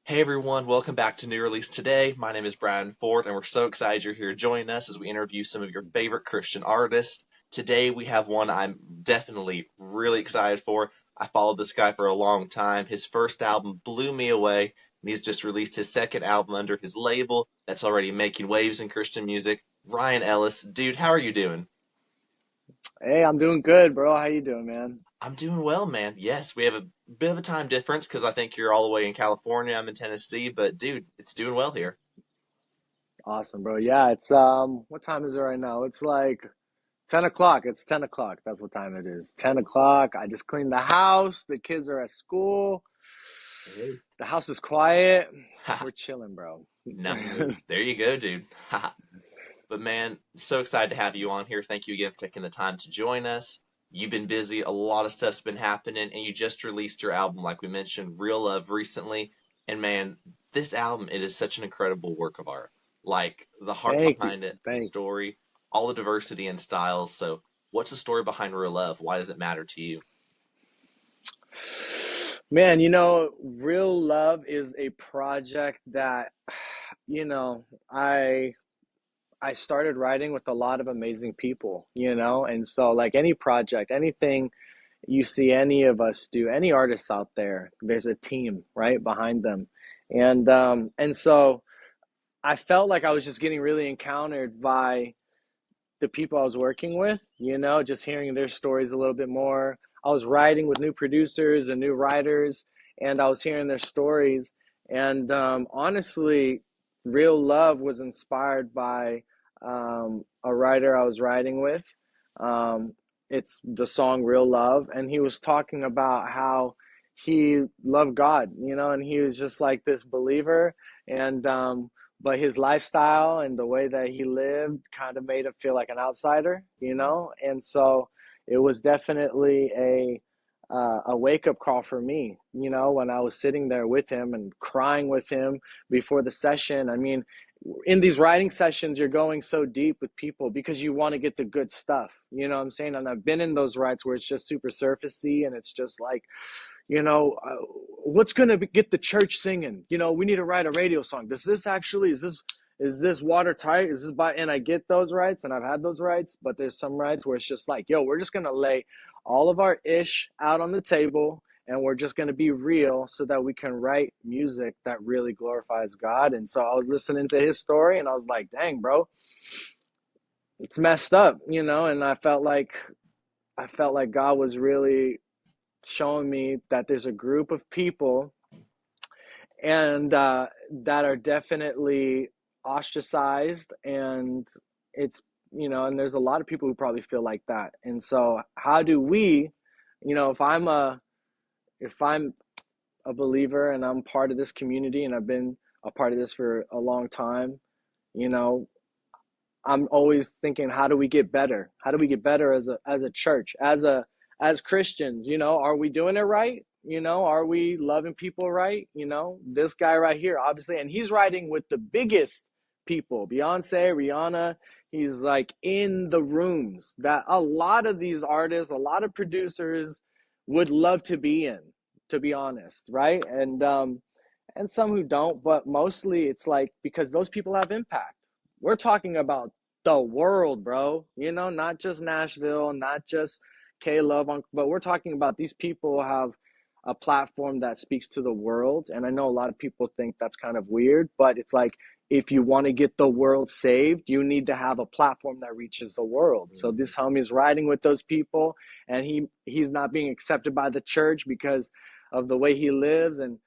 Hey everyone, welcome back to New Release Today. My name is Bradden Ford, and we're so excited you're here joining us as we interview some of your favorite Christian artists. Today we have one I'm definitely really excited for. I followed this guy for a long time. His first album blew me away, and he's just released his second album under his label that's already making waves in Christian music. Ryan Ellis, dude, how are you doing? Hey, I'm doing good, bro. How you doing, man? I'm doing well, man. Yes, we have a bit of a time difference because I think you're all the way in California. I'm in Tennessee, but dude, it's doing well here. Awesome, bro. Yeah, it's what time is it right now? It's like 10 o'clock. It's 10 o'clock. That's what time it is. 10 o'clock. I just cleaned the house. The kids are at school. Hey. The house is quiet. We're chilling, bro. No, there you go, dude. But man, so excited to have you on here. Thank you again for taking the time to join us. You've been busy, a lot of stuff's been happening, and you just released your album, like we mentioned, Real Love, recently. And man, this album, it is such an incredible work of art. Like the heart Thank you. behind it, the Thank story, all the diversity and styles. So, what's the story behind Real Love? Why does it matter to you? Man, Real Love is a project that, you know, I I started writing with a lot of amazing people, and so like any project, anything you see any of us do, any artists out there, there's a team right behind them. And so I felt like I was just getting really encountered by the people I was working with, just hearing their stories a little bit more. I was writing with new producers and new writers, and I was hearing their stories. And honestly, Real Love was inspired by a writer I was writing with. Um, it's the song Real Love, and he was talking about how he loved God, and he was just like this believer. And but his lifestyle and the way that he lived kind of made him feel like an outsider. And so it was definitely a wake up call for me, when I was sitting there with him and crying with him before the session. I mean, in these writing sessions, you're going so deep with people because you want to get the good stuff. You know what I'm saying? And I've been in those writes where it's just super surfacey and it's just like, you know, uh, what's going to get the church singing? We need to write a radio song. Is this watertight? Is this by, and I get those rights and I've had those rights, but there's some rights where it's just like, yo, we're just going to lay all of our ish out on the table and we're just going to be real so that we can write music that really glorifies God. And so I was listening to his story and I was like, dang, bro, it's messed up, and I felt like God was really showing me that there's a group of people and that are definitely ostracized, and and there's a lot of people who probably feel like that. And so how do we, if I'm a believer and I'm part of this community and I've been a part of this for a long time, you know I'm always thinking, how do we get better? How do we get better as a church, as Christians? Are we doing it right? Are we loving people right? This guy right here, obviously, and he's writing with the biggest people, Beyonce, Rihanna. He's like in the rooms that a lot of these artists, a lot of producers would love to be in, to be honest, right? And some who don't, but mostly it's like because those people have impact. We're talking about the world, bro. Not just Nashville, not just K Love, but we're talking about these people have a platform that speaks to the world. And I know a lot of people think that's kind of weird, but it's like if you want to get the world saved, you need to have a platform that reaches the world. So this homie's riding with those people, and he's not being accepted by the church because of the way he lives and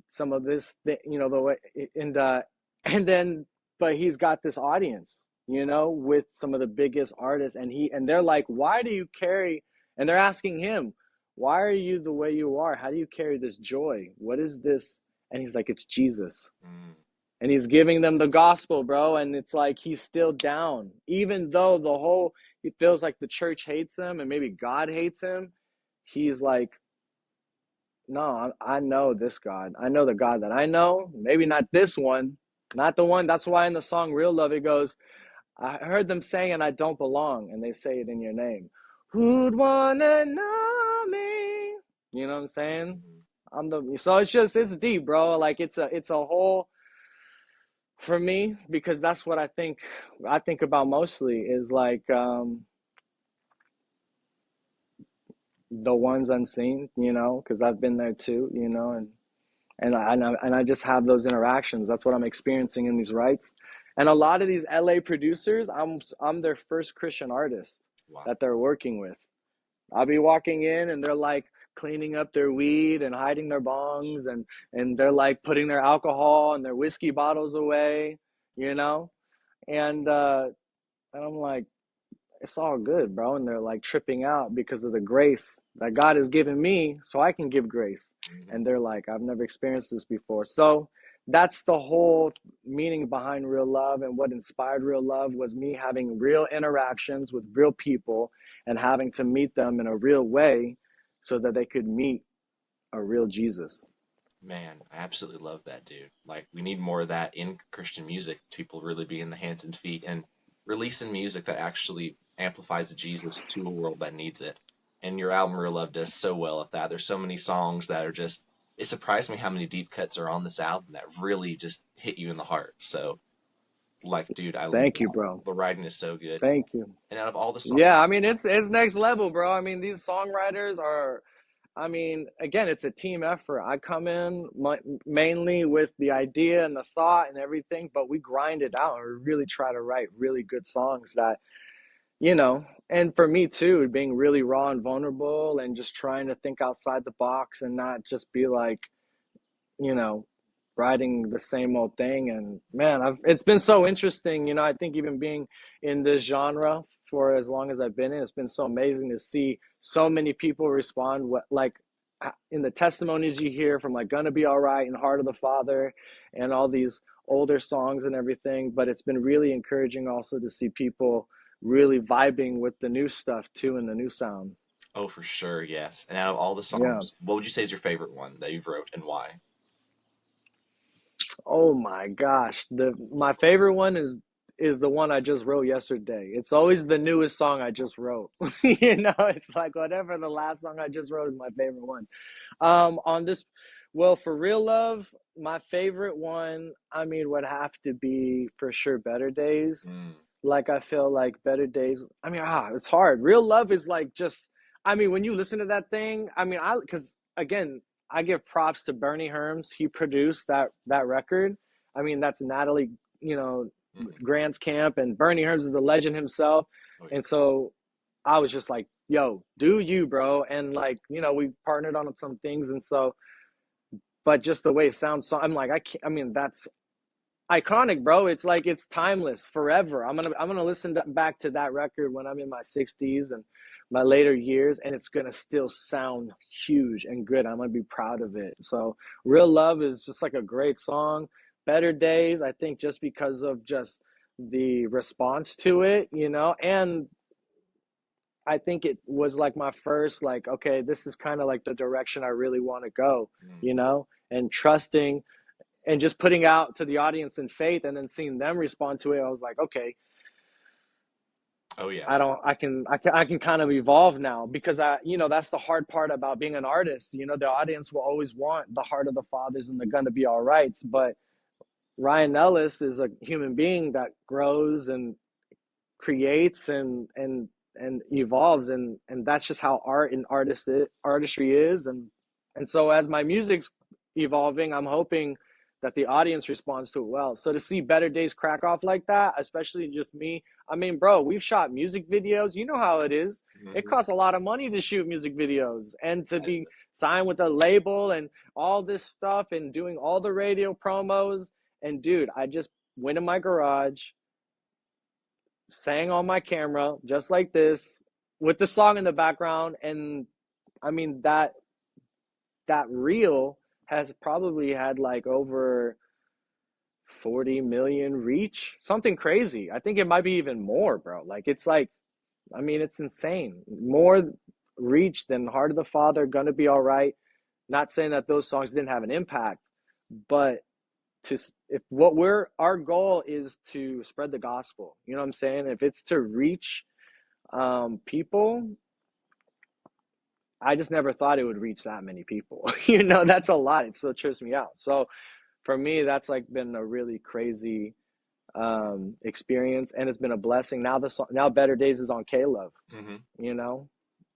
some of this the way. And then but he's got this audience, with some of the biggest artists, and they're like, why do you carry, and they're asking him, why are you the way you are? How do you carry this joy? What is this? And he's like, it's Jesus. Mm. And he's giving them the gospel, bro, and it's like he's still down, even though he feels like the church hates him and maybe God hates him. He's like, no, I know this God. I know the God that I know. Maybe not this one, not the one. That's why in the song Real Love, it goes, I heard them saying I don't belong, and they say it in your name. Who'd wanna know me? You know what I'm saying? So it's deep, bro. Like it's a whole for me because that's what I think about mostly is like the ones unseen, because I've been there too, and I just have those interactions. That's what I'm experiencing in these rights. And a lot of these LA producers, I'm their first Christian artist Wow. that they're working with. I'll be walking in and they're like cleaning up their weed and hiding their bongs and they're like putting their alcohol and their whiskey bottles away, you know? And I'm like, it's all good, bro. And they're like tripping out because of the grace that God has given me so I can give grace. Hmm. And they're like, I've never experienced this before. So that's the whole meaning behind real love. And what inspired real love was me having real interactions with real people and having to meet them in a real way so that they could meet a real Jesus. Man, I absolutely love that, dude. Like, we need more of that in Christian music. People really being the hands and feet and releasing music that actually amplifies Jesus to a world that needs it. And your album, Real Love, does so well at that. There's so many songs that are just, it surprised me how many deep cuts are on this album that really just hit you in the heart. So, like, dude, Thank you, bro. the writing is so good. Thank you. And out of all the songs, Yeah, I mean it's next level, bro. I mean these songwriters are I mean, again, it's a team effort. I come in mainly with the idea and the thought and everything, but we grind it out and we really try to write really good songs that, and for me too, being really raw and vulnerable and just trying to think outside the box and not just be like, you know, writing the same old thing. And man, it's been so interesting. I think even being in this genre for as long as I've been in, it's been so amazing to see so many people respond. Like in the testimonies you hear from like Gonna Be All Right and Heart of the Father and all these older songs and everything. But it's been really encouraging also to see people really vibing with the new stuff too and the new sound. oh, for sure, yes. And out of all the Yeah. songs, what would you say is your favorite one that you've wrote and why? Oh my gosh. My favorite one is the one I just wrote yesterday. It's always the newest song I just wrote. It's like whatever the last song I just wrote is my favorite one. On this well, for real love, my favorite one, I mean, would have to be for sure Better Days. Mm, Like I feel like Better Days. I mean, it's hard. Real love is like just I mean, when you listen to that thing, I mean, I because again, I give props to Bernie Herms. He produced that record. I mean, that's Natalie, hmm. Grant's camp, and Bernie Herms is a legend himself. Oh, yeah. And so I was just like, "Yo, do you, bro?" And like, we partnered on some things, and so, but just the way it sounds, so I'm like, I can't. I mean, that's iconic, bro. It's like it's timeless forever. I'm gonna listen back to that record when I'm in my 60s and my later years, and it's gonna still sound huge and good. I'm gonna be proud of it. So, Real Love is just like a great song. Better Days, I think, just because of just the response to it, and I think it was like my first, like, okay, this is kind of like the direction I really want to go, Mm. and trusting and just putting out to the audience in faith and then seeing them respond to it. I was like, okay, Oh, yeah. I can kind of evolve now because that's the hard part about being an artist. The audience will always want the heart of the fathers and they're gonna be all right. But Ryan Ellis is a human being that grows and creates and evolves, and that's just how art and artistry is. And so as my music's evolving, I'm hoping that the audience responds to it well. So to see Better Days crack off like that, especially just me, I mean, bro, we've shot music videos. You know how it is. It Hmm. costs a lot of money to shoot music videos and to I, be signed with a label and all this stuff and doing all the radio promos. And dude, I just went in my garage, sang on my camera just like this with the song in the background. And I mean that reel has probably had like over 40 million reach, something crazy. I think it might be even more, bro. Like it's like, I mean, it's insane, more reach than Heart of the Father, Gonna Be All Right. Not saying that those songs didn't have an impact, but to if what we're our goal is to spread the gospel, you know what I'm saying, if it's to reach people, I just never thought it would reach that many people. You know, that's a lot. It still trips me out. So for me, that's like been a really crazy experience, and it's been a blessing. Now now Better Days is on K-Love, Hmm. you know,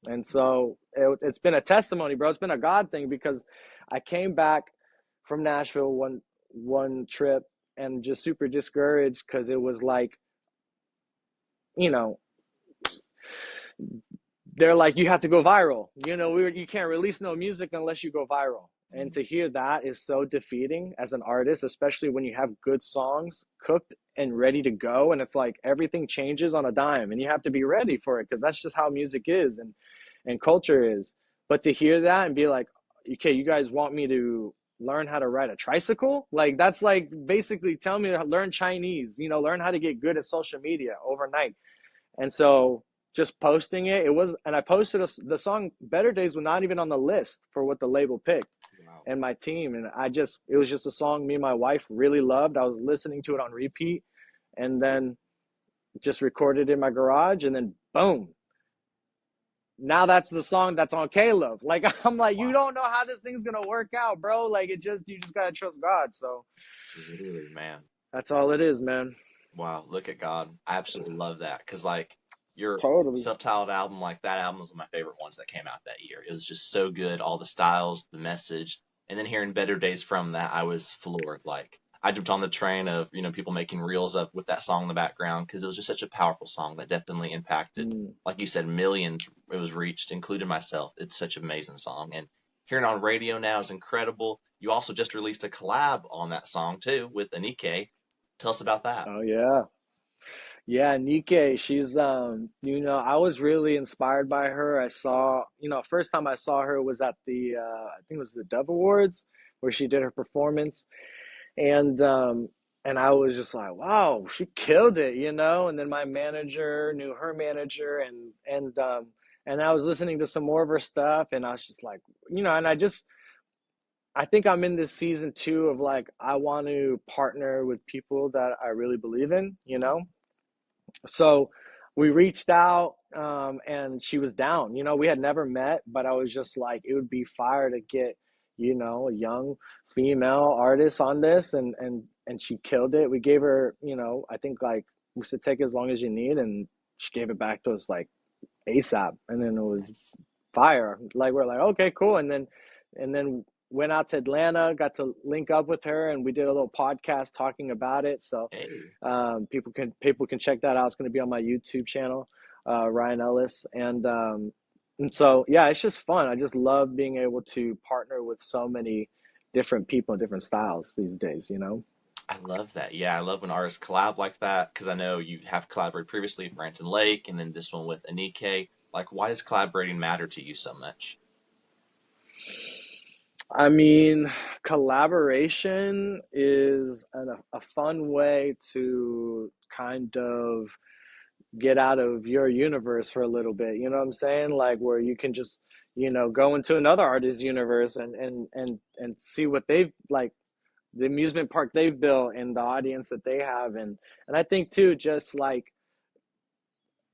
and so it's been a testimony, bro. It's been a God thing because I came back from Nashville one trip and just super discouraged because it was like, you know, they're like, you have to go viral. You know, you can't release no music unless you go viral. And to hear that is so defeating as an artist, especially when you have good songs cooked and ready to go. And it's like everything changes on a dime and you have to be ready for it because that's just how music is and culture is. But to hear that and be like, okay, you guys want me to learn how to ride a tricycle? Like, that's like basically tell me to learn Chinese, you know, learn how to get good at social media overnight. And so just posting it, it was, and I posted the song Better Days was not even on the list for what the label picked Wow. and my team. And it was just a song me and my wife really loved. I was listening to it on repeat and then just recorded it in my garage and then boom. Now that's the song that's on Caleb. Like, I'm like, you Wow. don't know how this thing's gonna work out, bro. Like, you just gotta trust God. So Literally, man. that's all it is, man. Wow, look at God. I absolutely love that because, like, your Totally. self-titled album, like that album was one of my favorite ones that came out that year. It was just so good, all the styles, the message, and then hearing Better Days from that, I was floored. Like, I jumped on the train of, people making reels up with that song in the background because it was just such a powerful song that definitely impacted, Mm. like you said, millions. It was reached, including myself. It's such an amazing song, and hearing it on radio now is incredible. You also just released a collab on that song too with Anike. Tell us about that. Oh yeah. Yeah, Nike, she's you know, I was really inspired by her. I saw, you know, first time I saw her was at the I think it was the Dove Awards where she did her performance and and I was just like, wow, she killed it, you know? And then my manager knew her manager and I was listening to some more of her stuff and I was just like, you know, and I think I'm in this season two of like I want to partner with people that I really believe in, you know? So we reached out and she was down. You know, we had never met, but I was just like, it would be fire to get, you know, a young female artist on this and she killed it. We gave her, you know, I think like we said take as long as you need and she gave it back to us like ASAP. And then it was Nice. fire. Like we're like, okay, cool. And then went out to Atlanta, got to link up with her, and we did a little podcast talking about it. So Hey, people can check that out. It's going to be on my YouTube channel, Ryan Ellis, and so yeah, it's just fun. I just love being able to partner with so many different people and different styles these days. You know. I love that. Yeah, I love when artists collab like that because I know you have collaborated previously with Branton Lake and then this one with Anike. Like, why does collaborating matter to you so much? I mean, collaboration is a fun way to kind of get out of your universe for a little bit. You know what I'm saying? Like where you can just, you know, go into another artist's universe and see what they've like the amusement park they've built and the audience that they have and I think too just like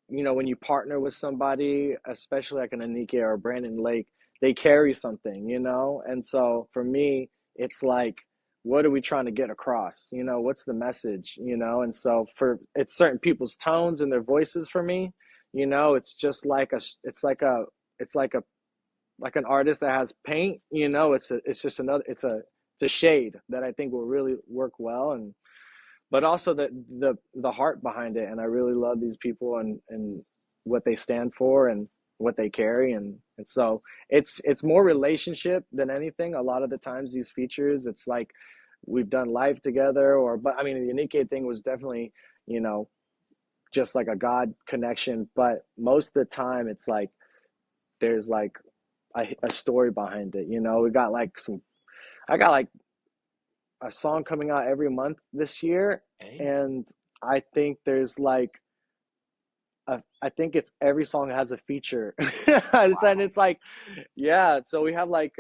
you know, when you partner with somebody, especially like an Anike or a Brandon Lake, they carry something, you know? And so for me, it's like, what are we trying to get across? You know, what's the message, you know? And so for it's certain people's tones and their voices for me, you know, it's just like it's like an artist that has paint, you know, it's just another it's a shade that I think will really work well and but also the heart behind it. And I really love these people and what they stand for and what they carry. And so it's more relationship than anything. A lot of the times these features, it's like we've done life together or but I mean the Unique thing was definitely, you know, just like a God connection. But most of the time it's like there's like a story behind it. You know, we got like some I got like a song coming out every month this year, Hey, and I think there's like I think it's every song has a feature. And wow. it's like yeah. So we have like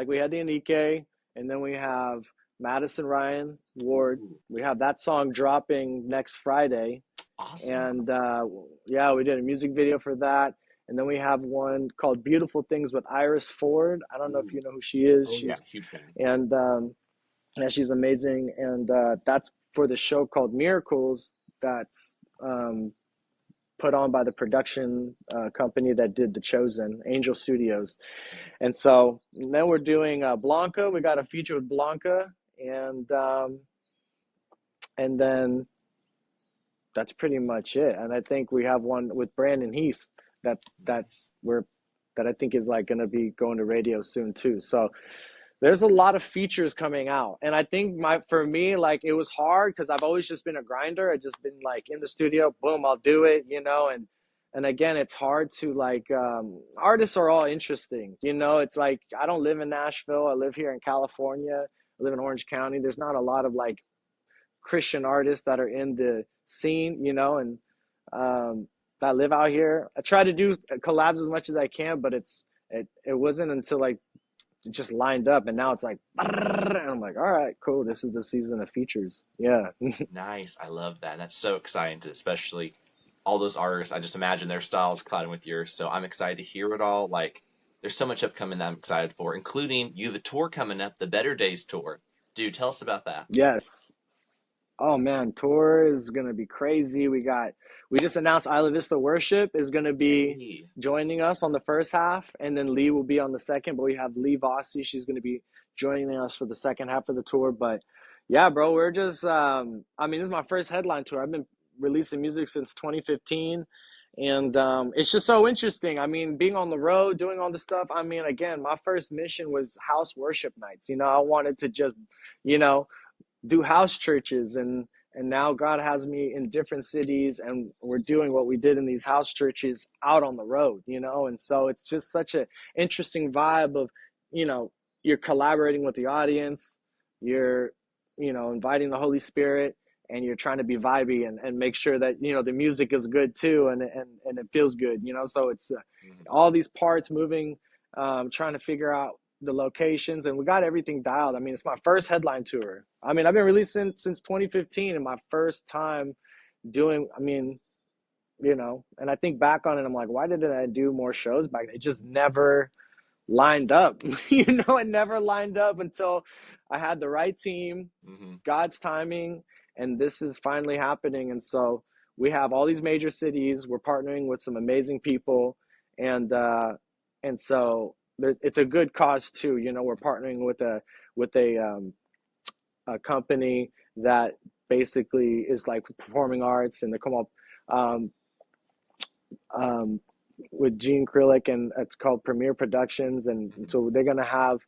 we had the Anike, and then we have Madison Ryan Ward. Ooh, We have that song dropping next Friday, awesome. and yeah, we did a music video for that. And then we have one called Beautiful Things with Iris Ford. I don't know if Ooh. you know who she is. Oh yeah, huge fan. And yeah, she's amazing. And that's for the show called Miracles. That's put on by the production company that did The Chosen, Angel Studios. And so then we're doing Blanca. We got a feature with Blanca, and then that's pretty much it. And I think we have one with Brandon Heath that that Nice. we're that I think is like going to be going to radio soon too. So there's a lot of features coming out, and I think for me, like, it was hard because I've always just been a grinder. I just been like in the studio, boom, I'll do it, and again, it's hard to like, artists are all interesting, it's like I don't live in Nashville. I live here in California. I live in Orange County. There's not a lot of like Christian artists that are in the scene, and that live out here. I try to do collabs as much as I can, but it wasn't until like it just lined up, and now it's like, and I'm like, all right, cool. This is the season of features. Yeah. Nice. I love that. That's so exciting to especially all those artists. I just imagine their styles colliding with yours. So I'm excited to hear it all. Like, there's so much upcoming that I'm excited for, including you have a tour coming up, the Better Days tour. Dude, tell us about that. Yes. Oh man, tour is gonna be crazy. We just announced Isla Vista Worship is gonna be Hey. joining us on the first half, and then Lee will be on the second. But we have Lee Vossi. She's gonna be joining us for the second half of the tour. But yeah, bro, we're just I mean, this is my first headline tour. I've been releasing music since 2015. And it's just so interesting. I mean, being on the road, doing all this stuff. I mean, again, my first mission was house worship nights. I wanted to just, you know, do house churches, and now God has me in different cities, and we're doing what we did in these house churches out on the road, and so it's just such a interesting vibe of, you know you're collaborating with the audience, you're inviting the Holy Spirit, and you're trying to be vibey, and make sure that the music is good too, and it feels good, so it's Mhm. all these parts moving, trying to figure out the locations, and we got everything dialed. I mean, it's my first headline tour. I mean, I've been releasing since 2015, and my first time doing, I mean, and I think back on it, I'm like, why didn't I do more shows back then? It just never lined up. It never lined up until I had the right team, Mhm. God's timing, and this is finally happening. And so we have all these major cities. We're partnering with some amazing people, and so it's a good cause too. We're partnering with a company that basically is like performing arts, and they come up, um, um, with Gene Krillick, and it's called Premier Productions, and Mhm. so they're gonna have,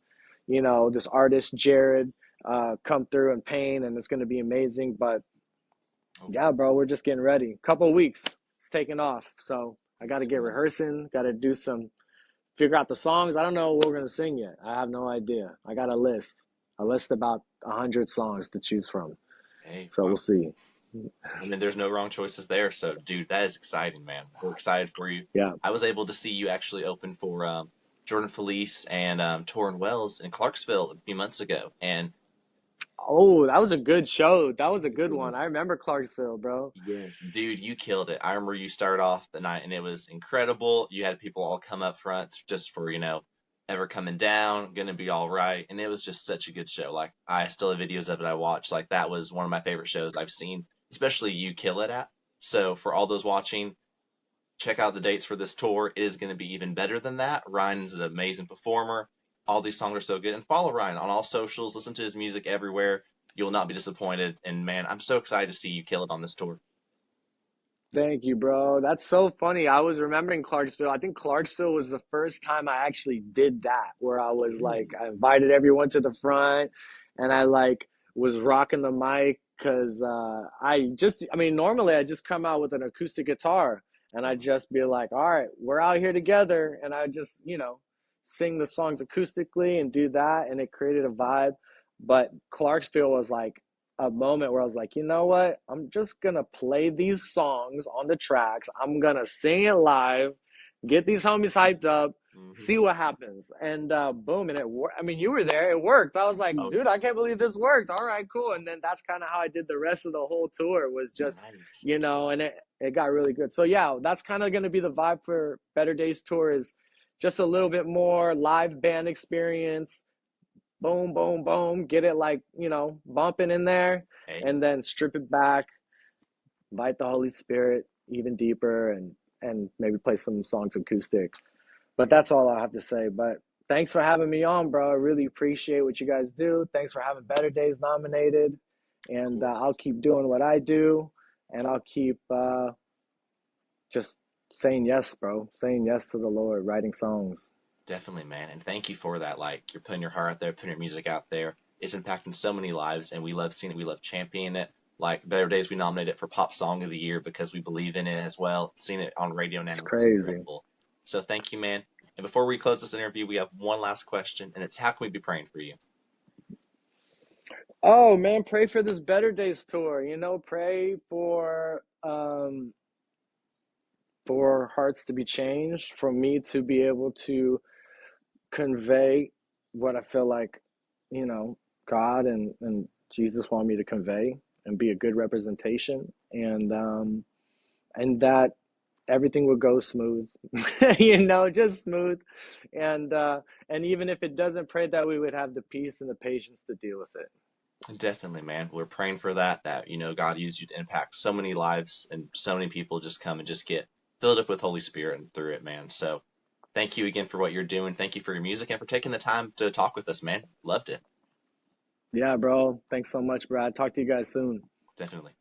this artist Jared come through and paint, and it's gonna be amazing. But Oh, yeah, bro, we're just getting ready. Couple of weeks, it's taking off. So I got to get cool. rehearsing, got to figure out the songs. I don't know what we're gonna sing yet. I have no idea. I got a list about 100 songs to choose from. Hey, So we'll well, see. I mean, there's no wrong choices there. So, dude, that is exciting, man. We're excited for you. Yeah. I was able to see you actually open for Jordan Felice and Torrin Wells in Clarksville a few months ago, and Oh, that was a good show. That was a good dude, one. I remember Clarksville, bro. yeah, dude, you killed it. I remember you started off the night, and it was incredible. You had people all come up front just for ever coming down, gonna be all right, and it was just such a good show. Like, I still have videos of it I watched. Like, that was one of my favorite shows I've seen, especially you kill it at. So for all those watching, check out the dates for this tour. It is going to be even better than that. Ryan's an amazing performer. All these songs are so good. And follow Ryan on all socials. Listen to his music everywhere. You will not be disappointed. And man, I'm so excited to see you kill it on this tour. Thank you, bro. That's so funny. I was remembering Clarksville. I think Clarksville was the first time I actually did that, where I was like, I invited everyone to the front, and I like was rocking the mic because I mean, normally I just come out with an acoustic guitar, and I Mhm. just be like, all right, we're out here together. And I just, sing the songs acoustically and do that. And it created a vibe. But Clarksville was like, a moment where I was like, you know what? I'm just gonna play these songs on the tracks. I'm gonna sing it live, get these homies hyped up, Mhm. see what happens. And boom, and it worked. I mean, you were there. It worked. I was like, Oh dude, I can't believe this worked. All right, cool. And then that's kind of how I did the rest of the whole tour. Was yeah, just, nice. and it. It got really good. So yeah, that's kind of going to be the vibe for Better Days tour, is just a little bit more live band experience. Boom, boom, boom. Get it like, bumping in there, Hey, and then strip it back, invite the Holy Spirit even deeper, and maybe play some songs acoustic. But that's all I have to say. But thanks for having me on, bro. I really appreciate what you guys do. Thanks for having Better Days nominated. of And course. I'll keep doing what I do. And I'll keep just saying yes, bro. Saying yes to the Lord, writing songs. Definitely, man. And thank you for that. Like, you're putting your heart out there, putting your music out there. It's impacting so many lives, and we love seeing it. We love championing it. Like, Better Days, we nominated it for Pop Song of the Year because we believe in it as well. Seeing it on radio It's now is crazy. incredible. So thank you, man. And before we close this interview, we have one last question, and it's how can we be praying for you? Oh man, pray for this Better Days tour. Pray for hearts to be changed, for me to be able to convey what I feel like, you know, God and Jesus want me to convey, and be a good representation, and that everything will go smooth, just smooth, and even if it doesn't, pray that we would have the peace and the patience to deal with it. Definitely, man. We're praying for that, God used you to impact so many lives and so many people just come and just get filled up with Holy Spirit and through it, man. So thank you again for what you're doing. Thank you for your music and for taking the time to talk with us, man. Loved it. Yeah, bro. Thanks so much, Brad. Talk to you guys soon. Definitely.